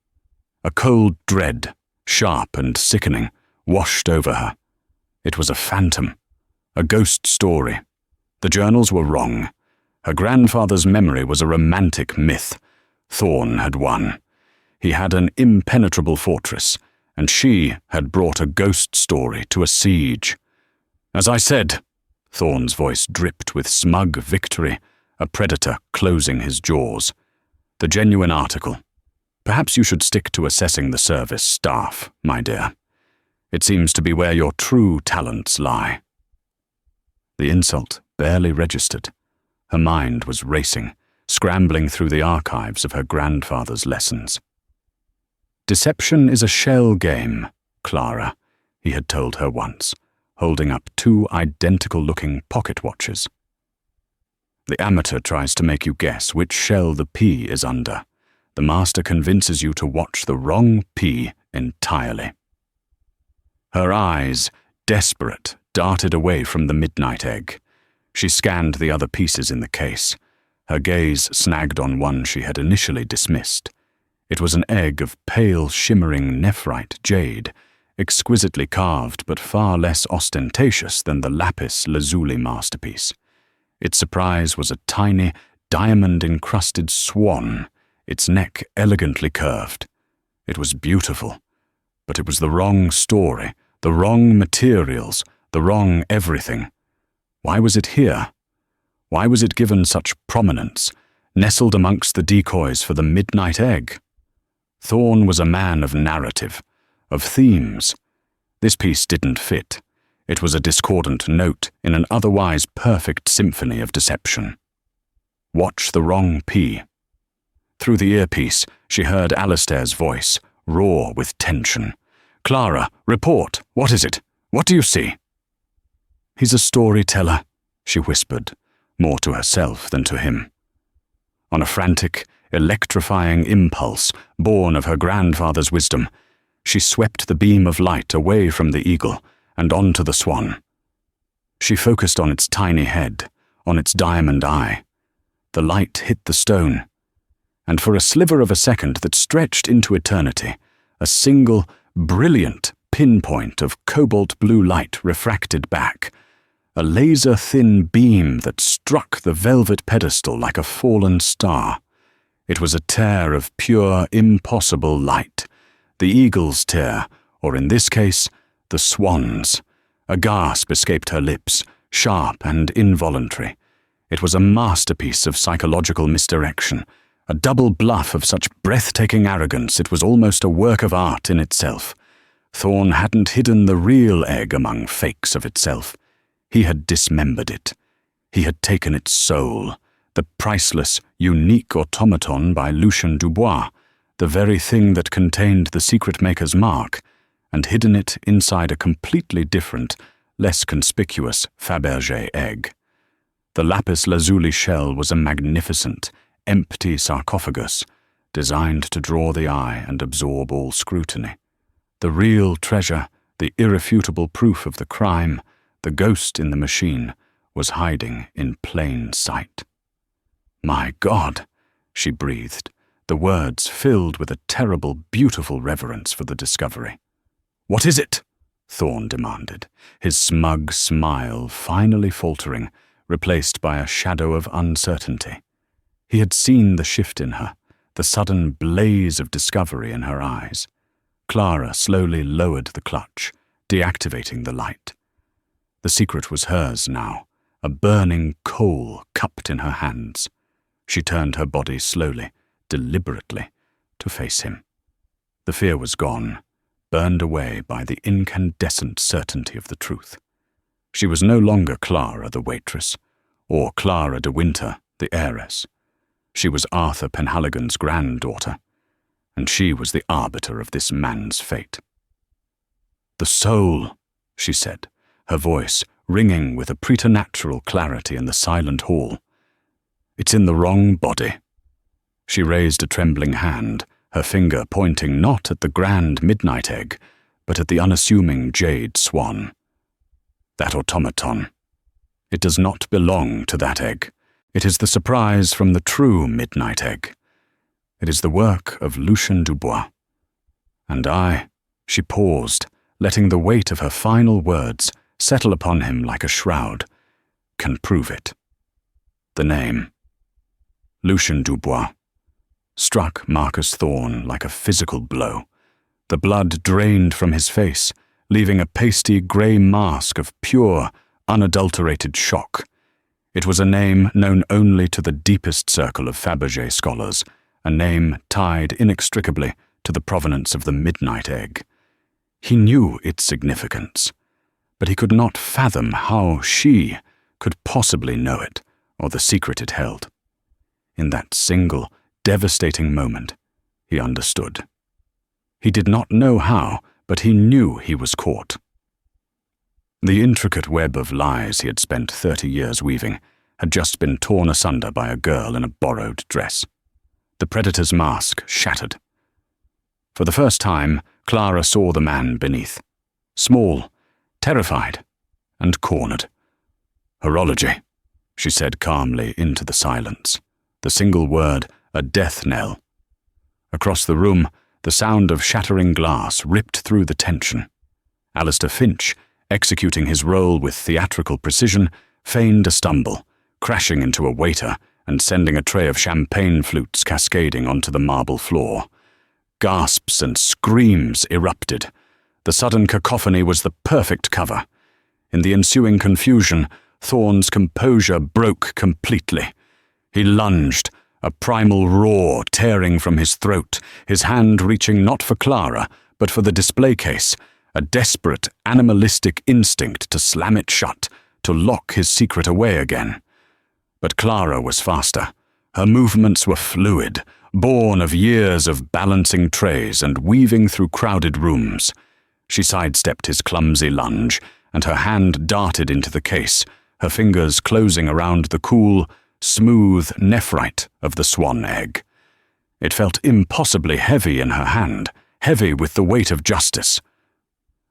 A cold dread, sharp and sickening, washed over her. It was a phantom, a ghost story. The journals were wrong. Her grandfather's memory was a romantic myth. Thorne had won. He had an impenetrable fortress, and she had brought a ghost story to a siege. "As I said," Thorne's voice dripped with smug victory, a predator closing his jaws. "The genuine article. Perhaps you should stick to assessing the service staff, my dear. It seems to be where your true talents lie." The insult barely registered. Her mind was racing, scrambling through the archives of her grandfather's lessons. "Deception is a shell game, Clara," he had told her once, holding up 2 identical-looking pocket watches. "The amateur tries to make you guess which shell the pea is under. The master convinces you to watch the wrong pea entirely." Her eyes, desperate, darted away from the midnight egg. She scanned the other pieces in the case. Her gaze snagged on one she had initially dismissed. It was an egg of pale, shimmering nephrite jade, exquisitely carved but far less ostentatious than the lapis lazuli masterpiece. Its surprise was a tiny, diamond-encrusted swan, its neck elegantly curved. It was beautiful, but it was the wrong story, the wrong materials, the wrong everything. Why was it here? Why was it given such prominence, nestled amongst the decoys for the midnight egg? Thorne was a man of narrative, of themes. This piece didn't fit. It was a discordant note in an otherwise perfect symphony of deception. Watch the wrong P. Through the earpiece, she heard Alistair's voice, raw with tension. "Clara, report. What is it? What do you see?" "He's a storyteller," she whispered, more to herself than to him. On a frantic, electrifying impulse, born of her grandfather's wisdom, she swept the beam of light away from the eagle and onto the swan. She focused on its tiny head, on its diamond eye. The light hit the stone, and for a sliver of a second that stretched into eternity, a single, brilliant pinpoint of cobalt blue light refracted back, a laser-thin beam that struck the velvet pedestal like a fallen star. It was a tear of pure, impossible light, the eagle's tear, or in this case, the swan's. A gasp escaped her lips, sharp and involuntary. It was a masterpiece of psychological misdirection, a double bluff of such breathtaking arrogance it was almost a work of art in itself. Thorne hadn't hidden the real egg among fakes of itself. He had dismembered it. He had taken its soul, the priceless, unique automaton by Lucien Dubois, the very thing that contained the secret maker's mark, and hidden it inside a completely different, less conspicuous Fabergé egg. The lapis lazuli shell was a magnificent, empty sarcophagus, designed to draw the eye and absorb all scrutiny. The real treasure, the irrefutable proof of the crime, the ghost in the machine, was hiding in plain sight. "My God," she breathed, the words filled with a terrible, beautiful reverence for the discovery. "What is it?" Thorne demanded, his smug smile finally faltering, replaced by a shadow of uncertainty. He had seen the shift in her, the sudden blaze of discovery in her eyes. Clara slowly lowered the clutch, deactivating the light. The secret was hers now, a burning coal cupped in her hands. She turned her body slowly, deliberately, to face him. The fear was gone, burned away by the incandescent certainty of the truth. She was no longer Clara the waitress, or Clara de Winter the heiress. She was Arthur Penhaligon's granddaughter, and she was the arbiter of this man's fate. "The soul," she said, her voice ringing with a preternatural clarity in the silent hall. "It's in the wrong body." She raised a trembling hand, her finger pointing not at the grand midnight egg, but at the unassuming jade swan. "That automaton. It does not belong to that egg. It is the surprise from the true midnight egg. It is the work of Lucien Dubois. And I," she paused, letting the weight of her final words settle upon him like a shroud, "can prove it." The name, Lucien Dubois, struck Marcus Thorne like a physical blow. The blood drained from his face, leaving a pasty grey mask of pure, unadulterated shock. It was a name known only to the deepest circle of Fabergé scholars, a name tied inextricably to the provenance of the midnight egg. He knew its significance, but he could not fathom how she could possibly know it or the secret it held. In that single, devastating moment, he understood. He did not know how, but he knew he was caught. The intricate web of lies he had spent 30 years weaving had just been torn asunder by a girl in a borrowed dress. The predator's mask shattered. For the first time, Clara saw the man beneath. Small, terrified, and cornered. "Horology," she said calmly into the silence. The single word, a death knell. Across the room, the sound of shattering glass ripped through the tension. Alistair Finch, executing his role with theatrical precision, feigned a stumble, crashing into a waiter and sending a tray of champagne flutes cascading onto the marble floor. Gasps and screams erupted. The sudden cacophony was the perfect cover. In the ensuing confusion, Thorne's composure broke completely. He lunged, a primal roar tearing from his throat, his hand reaching not for Clara, but for the display case, a desperate, animalistic instinct to slam it shut, to lock his secret away again. But Clara was faster. Her movements were fluid, born of years of balancing trays and weaving through crowded rooms. She sidestepped his clumsy lunge, and her hand darted into the case, her fingers closing around the cool, smooth nephrite of the swan egg. It felt impossibly heavy in her hand, heavy with the weight of justice.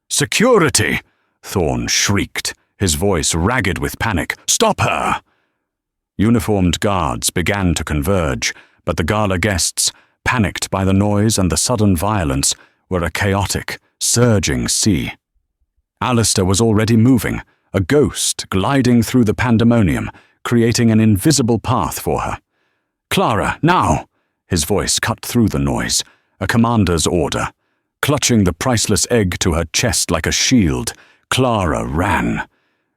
"Security!" Thorne shrieked, his voice ragged with panic. "Stop her!" Uniformed guards began to converge, but the gala guests, panicked by the noise and the sudden violence, were a chaotic, surging sea. Alistair was already moving, a ghost gliding through the pandemonium, creating an invisible path for her. "Clara, now!" His voice cut through the noise, a commander's order. Clutching the priceless egg to her chest like a shield, Clara ran.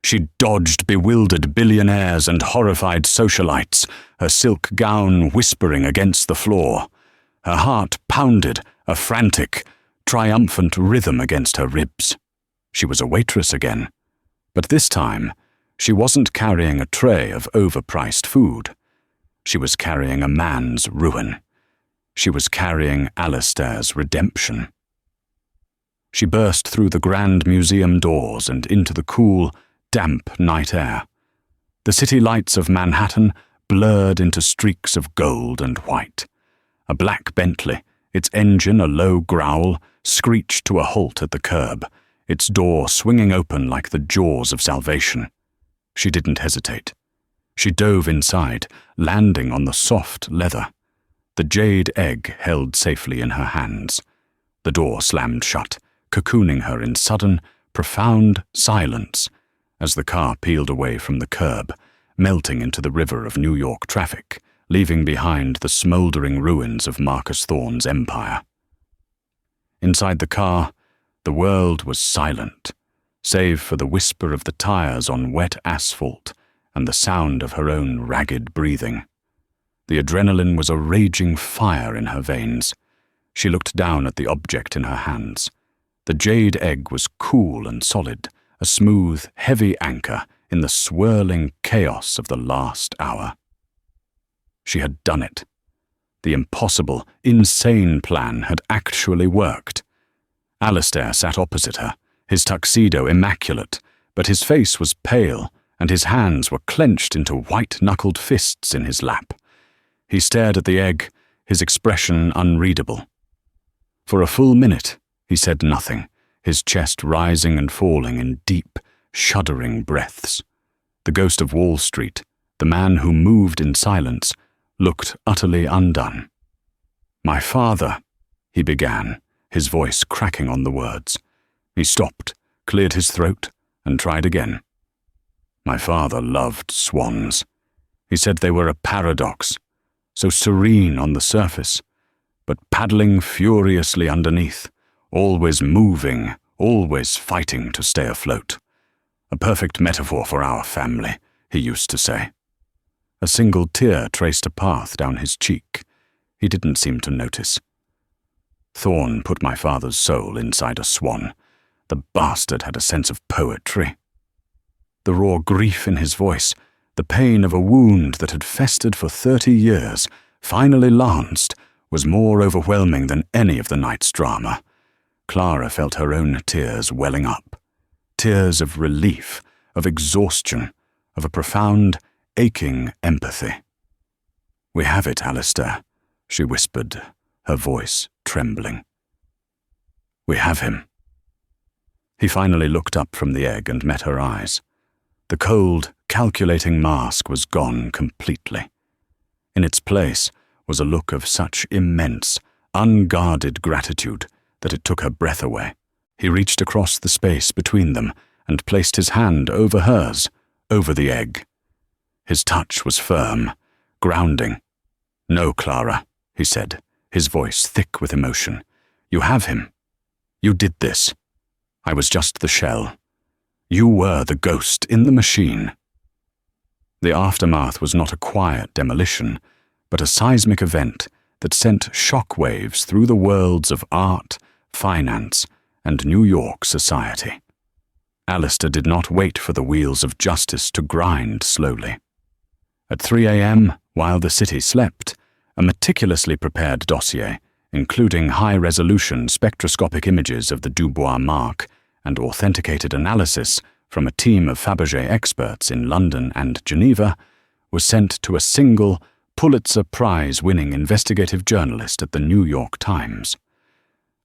She dodged bewildered billionaires and horrified socialites, her silk gown whispering against the floor. Her heart pounded, a frantic, triumphant rhythm against her ribs. She was a waitress again. But this time, she wasn't carrying a tray of overpriced food. She was carrying a man's ruin. She was carrying Alistair's redemption. She burst through the grand museum doors and into the cool, damp night air. The city lights of Manhattan blurred into streaks of gold and white. A black Bentley, its engine a low growl, screeched to a halt at the curb, its door swinging open like the jaws of salvation. She didn't hesitate. She dove inside, landing on the soft leather. The jade egg held safely in her hands. The door slammed shut, cocooning her in sudden, profound silence as the car peeled away from the curb, melting into the river of New York traffic, leaving behind the smoldering ruins of Marcus Thorne's empire. Inside the car, the world was silent, save for the whisper of the tires on wet asphalt and the sound of her own ragged breathing. The adrenaline was a raging fire in her veins. She looked down at the object in her hands. The jade egg was cool and solid, a smooth, heavy anchor in the swirling chaos of the last hour. She had done it. The impossible, insane plan had actually worked. Alistair sat opposite her, his tuxedo immaculate, but his face was pale, and his hands were clenched into white-knuckled fists in his lap. He stared at the egg, his expression unreadable. For a full minute, he said nothing, his chest rising and falling in deep, shuddering breaths. The ghost of Wall Street, the man who moved in silence, looked utterly undone. "My father," he began, his voice cracking on the words. He stopped, cleared his throat, and tried again. "My father loved swans. He said they were a paradox, so serene on the surface, but paddling furiously underneath, always moving, always fighting to stay afloat. A perfect metaphor for our family," he used to say. A single tear traced a path down his cheek. He didn't seem to notice. "Thorne put my father's soul inside a swan. The bastard had a sense of poetry." The raw grief in his voice, the pain of a wound that had festered for 30 years, finally lanced, was more overwhelming than any of the night's drama. Clara felt her own tears welling up. Tears of relief, of exhaustion, of a profound, aching empathy. "We have it, Alistair," she whispered, her voice trembling. "We have him." He finally looked up from the egg and met her eyes. The cold, calculating mask was gone completely. In its place was a look of such immense, unguarded gratitude that it took her breath away. He reached across the space between them and placed his hand over hers, over the egg. His touch was firm, grounding. "No, Clara," he said, his voice thick with emotion. "You have him. You did this. I was just the shell. You were the ghost in the machine." The aftermath was not a quiet demolition, but a seismic event that sent shock waves through the worlds of art, finance, and New York society. Alistair did not wait for the wheels of justice to grind slowly. At 3 a.m., while the city slept, a meticulously prepared dossier, including high-resolution spectroscopic images of the Dubois mark and authenticated analysis from a team of Fabergé experts in London and Geneva, was sent to a single Pulitzer Prize-winning investigative journalist at the New York Times.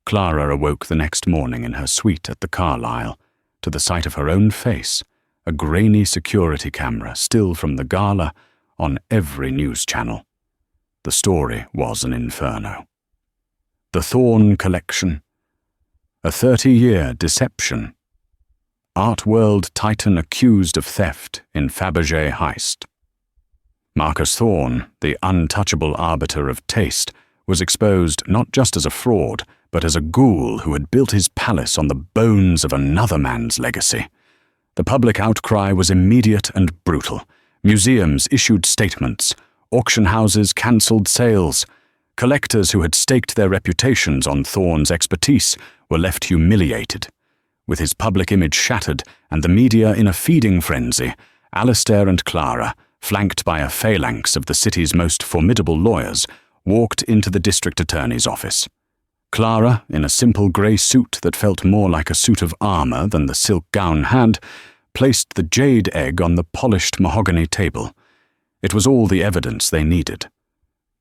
Clara awoke the next morning in her suite at the Carlyle, to the sight of her own face, a grainy security camera still from the gala, on every news channel. The story was an inferno. The Thorn Collection. A 30-year deception. Art world titan accused of theft in Fabergé heist. Marcus Thorn, the untouchable arbiter of taste, was exposed not just as a fraud, but as a ghoul who had built his palace on the bones of another man's legacy. The public outcry was immediate and brutal. Museums issued statements. Auction houses cancelled sales. Collectors who had staked their reputations on Thorn's expertise were left humiliated. With his public image shattered and the media in a feeding frenzy, Alistair and Clara, flanked by a phalanx of the city's most formidable lawyers, walked into the district attorney's office. Clara, in a simple grey suit that felt more like a suit of armour than the silk gown had, placed the jade egg on the polished mahogany table. It was all the evidence they needed.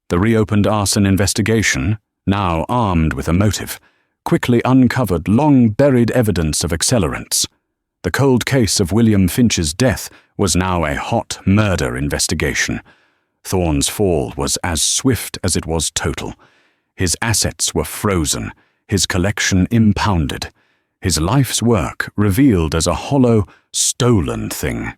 The reopened arson investigation, now armed with a motive, quickly uncovered long-buried evidence of accelerants. The cold case of William Finch's death was now a hot murder investigation. Thorn's fall was as swift as it was total. His assets were frozen, his collection impounded, his life's work revealed as a hollow, stolen thing.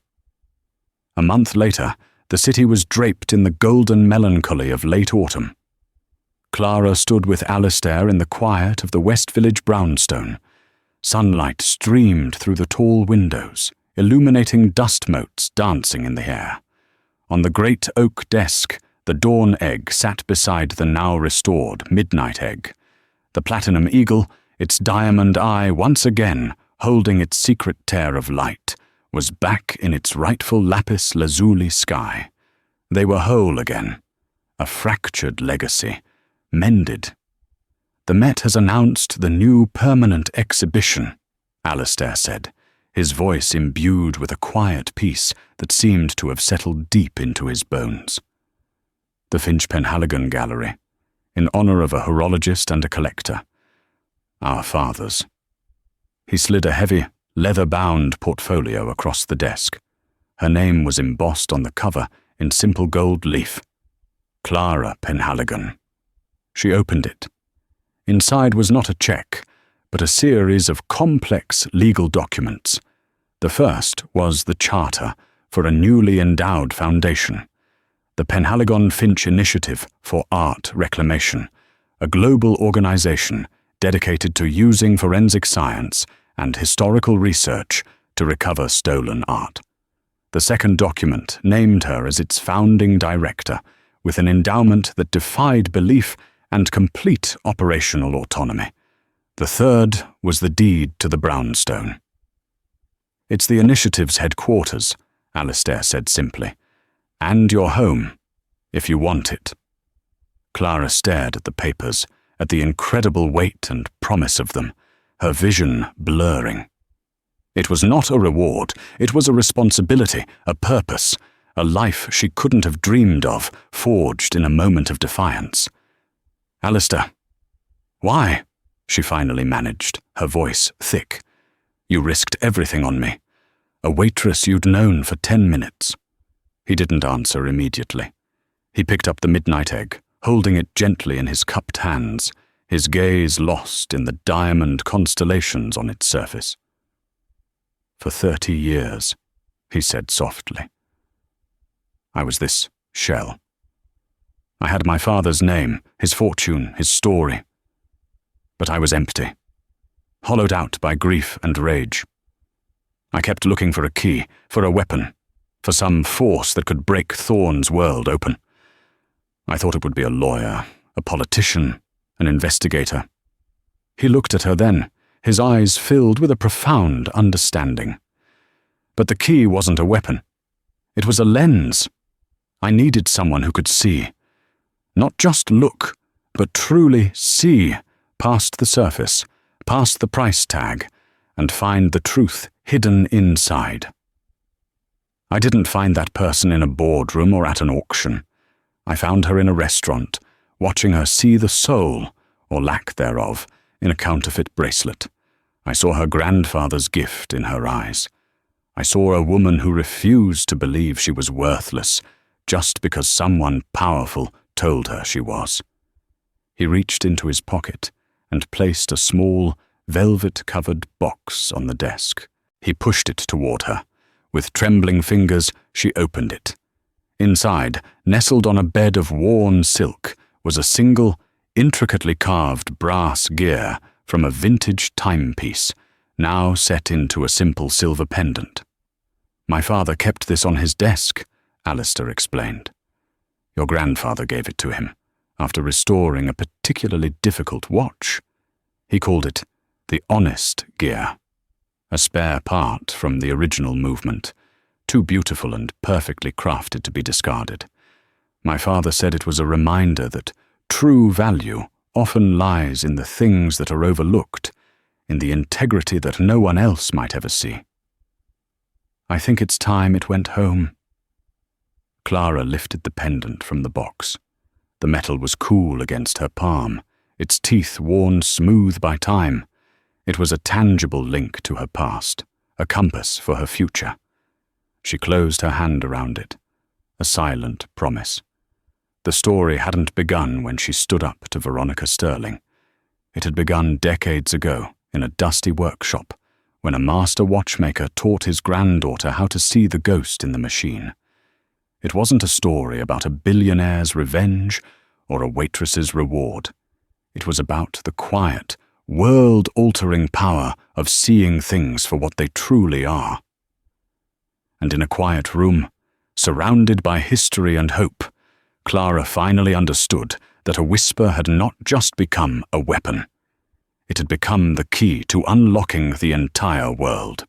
A month later, the city was draped in the golden melancholy of late autumn. Clara stood with Alistair in the quiet of the West Village brownstone. Sunlight streamed through the tall windows, illuminating dust motes dancing in the air. On the great oak desk, the dawn egg sat beside the now restored midnight egg. The platinum eagle, its diamond eye once again holding its secret tear of light, was back in its rightful lapis lazuli sky. They were whole again. A fractured legacy, mended. "The Met has announced the new permanent exhibition," Alistair said, his voice imbued with a quiet peace that seemed to have settled deep into his bones. "The Finch-Penhaligon Gallery, in honor of a horologist and a collector. Our fathers." He slid a heavy, leather-bound portfolio across the desk. Her name was embossed on the cover in simple gold leaf. Clara Penhaligon. She opened it. Inside was not a check, but a series of complex legal documents. The first was the charter for a newly endowed foundation, the Penhaligon Finch Initiative for Art Reclamation, a global organization dedicated to using forensic science and historical research to recover stolen art. The second document named her as its founding director, with an endowment that defied belief and complete operational autonomy. The third was the deed to the brownstone. "It's the initiative's headquarters," Alistair said simply, "and your home, if you want it." Clara stared at the papers, at the incredible weight and promise of them, her vision blurring. It was not a reward, it was a responsibility, a purpose, a life she couldn't have dreamed of, forged in a moment of defiance. "Alistair." "Why?" she finally managed, her voice thick. "You risked everything on me. A waitress you'd known for 10 minutes. He didn't answer immediately. He picked up the midnight egg, holding it gently in his cupped hands, his gaze lost in the diamond constellations on its surface. "For 30 years, he said softly. I was this shell. I had my father's name, his fortune, his story. But I was empty, hollowed out by grief and rage. I kept looking for a key, for a weapon, for some force that could break Thorne's world open. I thought it would be a lawyer, a politician, an investigator. He looked at her then, his eyes filled with a profound understanding. But the key wasn't a weapon. It was a lens. I needed someone who could see. Not just look, but truly see past the surface, past the price tag, and find the truth hidden inside. I didn't find that person in a boardroom or at an auction. I found her in a restaurant, watching her see the soul, or lack thereof, in a counterfeit bracelet. I saw her grandfather's gift in her eyes. I saw a woman who refused to believe she was worthless just because someone powerful told her she was. He reached into his pocket and placed a small, velvet-covered box on the desk. He pushed it toward her. With trembling fingers, she opened it. Inside, nestled on a bed of worn silk, was a single, intricately carved brass gear from a vintage timepiece, now set into a simple silver pendant. "My father kept this on his desk," Alistair explained. "Your grandfather gave it to him, after restoring a particularly difficult watch. He called it the honest gear, a spare part from the original movement, too beautiful and perfectly crafted to be discarded. My father said it was a reminder that true value often lies in the things that are overlooked, in the integrity that no one else might ever see. I think it's time it went home." Clara lifted the pendant from the box. The metal was cool against her palm, its teeth worn smooth by time. It was a tangible link to her past, a compass for her future. She closed her hand around it, a silent promise. The story hadn't begun when she stood up to Veronica Sterling. It had begun decades ago in a dusty workshop when a master watchmaker taught his granddaughter how to see the ghost in the machine. It wasn't a story about a billionaire's revenge or a waitress's reward. It was about the quiet, world-altering power of seeing things for what they truly are. And in a quiet room, surrounded by history and hope, Clara finally understood that a whisper had not just become a weapon. It had become the key to unlocking the entire world.